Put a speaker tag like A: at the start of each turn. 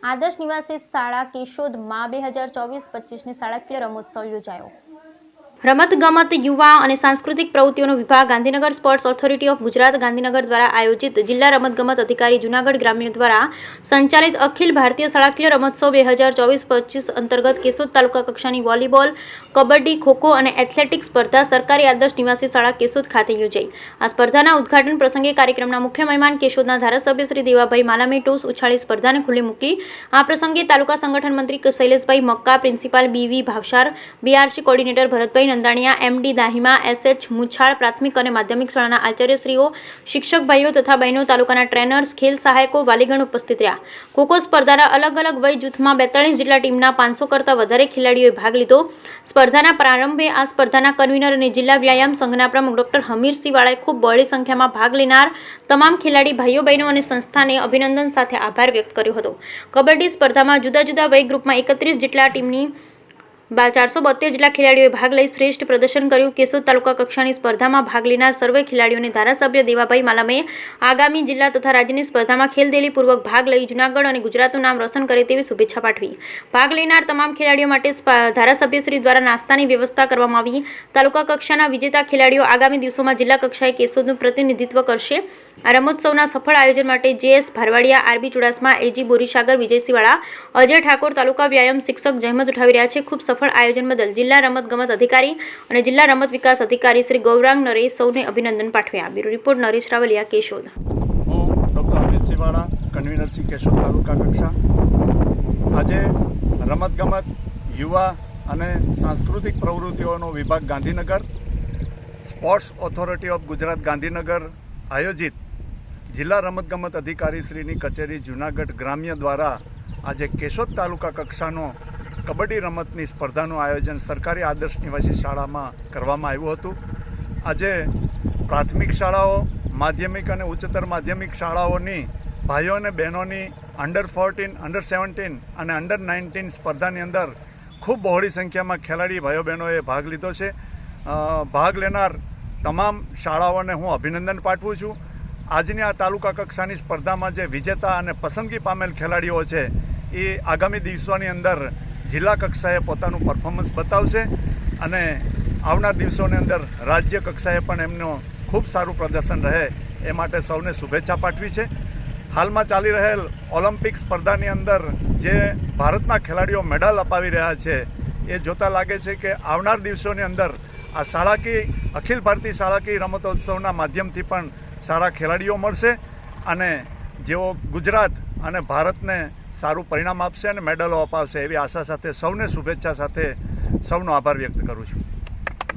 A: આદર્શ નિવાસી શાળા કેશોદમાં 2024-25ની શાળાકીય રમોત્સવ યોજાયો। રમતગમત, યુવા અને સાંસ્કૃતિક પ્રવૃત્તિઓનો વિભાગ, Gandhinagar sports authority of Gujarat Gandhinagar દ્વારા આયોજિત જિલ્લા રમતગમત અધિકારી જૂનાગઢ ગ્રામ્ય દ્વારા સંચાલિત અખિલ ભારતીય શાળાકીય રમોત્સવ 2024-25 અંતર્ગત કેશોદ તાલુકા કક્ષાની વોલીબોલ, કબડ્ડી, ખોખો અને એથ્લેટિક્સ સ્પર્ધા સરકારી આદર્શ નિવાસી શાળા કેશોદ ખાતે યોજાઈ। આ સ્પર્ધાના ઉદ્ઘાટન પ્રસંગે કાર્યક્રમના મુખ્ય મહેમાન કેશોદના ધારાસભ્ય શ્રી દેવાભાઈ માલામે ટોસ ઉછાળી સ્પર્ધાને ખુલ્લી મૂકી। આ પ્રસંગે તાલુકા સંગઠન મંત્રી Shaileshbhai Makka, principal BV Bhavsar, BRC coordinator Bharatbhai Nandaniya, MD Dahima, SH Muchhal, પ્રાથમિક અને માધ્યમિક શાળાના આચાર્યશ્રીઓ, શિક્ષક ભાઈઓ તથા બહેનો, તાલુકાના ટ્રેનર્સ, ખેલ સહાયકો, વાલીગણ ઉપસ્થિત રહ્યા। ખોખો સ્પર્ધાના અલગ અલગ વય જૂથમાં 42 જેટલા ટીમના 500 કરતાં વધારે ખેલાડીઓએ ભાગ લીધો। સ્પર્ધાના પ્રારંભે આ સ્પર્ધાના કન્વીનર અને જિલ્લા વ્યાયામ સંઘના પ્રમુખ ડોક્ટર હમીરસિંહ વાળાએ ખૂબ બહોળી સંખ્યામાં ભાગ લેનાર તમામ ખેલાડી ભાઈઓ બહેનો અને સંસ્થાને અભિનંદન સાથે આભાર વ્યક્ત કર્યો હતો। કબડ્ડી સ્પર્ધામાં જુદા જુદા વય ગ્રુપમાં 31 જેટલા ટીમની 472 જેટલા ખેલાડીઓએ ભાગ લઈ શ્રેષ્ઠ પ્રદર્શન કર્યું। કેશોદ તાલુકા કક્ષાની સ્પર્ધામાં ભાગ લેનાર સર્વે ખેલાડીઓને ધારાસભ્ય દેવાભાઈ માલામે આગામી જિલ્લા તથા રાજ્યની સ્પર્ધામાં ખેલદિલીપૂર્વક ભાગ લઈ જૂનાગઢ અને ગુજરાતનું નામ રોશન કરે તેવી શુભેચ્છા પાઠવી। ભાગ લેનાર તમામ ખેલાડીઓ માટે ધારાસભ્યશ્રી દ્વારા નાસ્તાની વ્યવસ્થા કરવામાં આવી। તાલુકા કક્ષાના વિજેતા ખેલાડીઓ આગામી દિવસોમાં જિલ્લા કક્ષાએ કેશોદનું પ્રતિનિધિત્વ કરશે। આ રમોત્સવના સફળ આયોજન માટે JS ભારવાડિયા, RB Chudasama, AG Borisagar, Vijaysinh વાળા, અજય ઠાકોર, તાલુકા વ્યાયામ શિક્ષક જહેમત ઉઠાવી રહ્યા છે। ખૂબ સફળ આયોજન બદલ જિલ્લા રમતગમત અધિકારી અને જિલ્લા રમત વિકાસ અધિકારી શ્રી ગૌરાંગ નરેશ સૌને અભિનંદન પાઠવ્યા। Bureau report Naresh Ravalia, Keshod.
B: હું ડૉક્ટર અમિતસિંહ વાળા, કન્વીનર શ્રી કેશોદ તાલુકા કક્ષા। આજે રમતગમત, યુવા અને સાંસ્કૃતિક પ્રવૃત્તિઓનો વિભાગ Gandhinagar, sports authority of Gujarat Gandhinagar આયોજિત જિલ્લા રમતગમત અધિકારી શ્રીની કચેરી જૂનાગઢ ગ્રામ્ય દ્વારા આજે કેશોદ તાલુકા કક્ષાનો કબડ્ડી રમતની સ્પર્ધાનું આયોજન સરકારી આદર્શ નિવાસી શાળામાં કરવામાં આવ્યું હતું। આજે પ્રાથમિક શાળાઓ, માધ્યમિક અને ઉચ્ચતર માધ્યમિક શાળાઓની ભાઈઓ અને બહેનોની અંડર 14, અંડર 17 અને અંડર 19 સ્પર્ધાની અંદર ખૂબ બહોળી સંખ્યામાં ખેલાડી ભાઈઓ બહેનોએ ભાગ લીધો છે। ભાગ લેનાર તમામ શાળાઓને હું અભિનંદન પાઠવું છું। આજની આ તાલુકા કક્ષાની સ્પર્ધામાં જે વિજેતા અને પસંદગી પામેલ ખેલાડીઓ છે એ આગામી દિવસોની અંદર જિલ્લા કક્ષાએ પોતાનું પરફોર્મન્સ બતાવશે અને આવનાર દિવસોની અંદર રાજ્ય કક્ષાએ પણ એમનું ખૂબ સારું પ્રદર્શન રહે એ માટે સૌને શુભેચ્છા પાઠવી છે। હાલમાં ચાલી રહેલ ઓલિમ્પિક સ્પર્ધાની અંદર જે ભારતના ખેલાડીઓ મેડલ અપાવી રહ્યા છે એ જોતાં લાગે છે કે આવનાર દિવસોની અંદર આ અખિલ ભારતીય શાળાકીય રમતોત્સવના માધ્યમથી પણ સારા ખેલાડીઓ મળશે અને જેઓ ગુજરાત અને ભારતને સારું પરિણામ આપશે અને મેડલો અપાવશે એવી આશા સાથે સૌને શુભેચ્છા સાથે સૌનો આભાર વ્યક્ત કરું છું।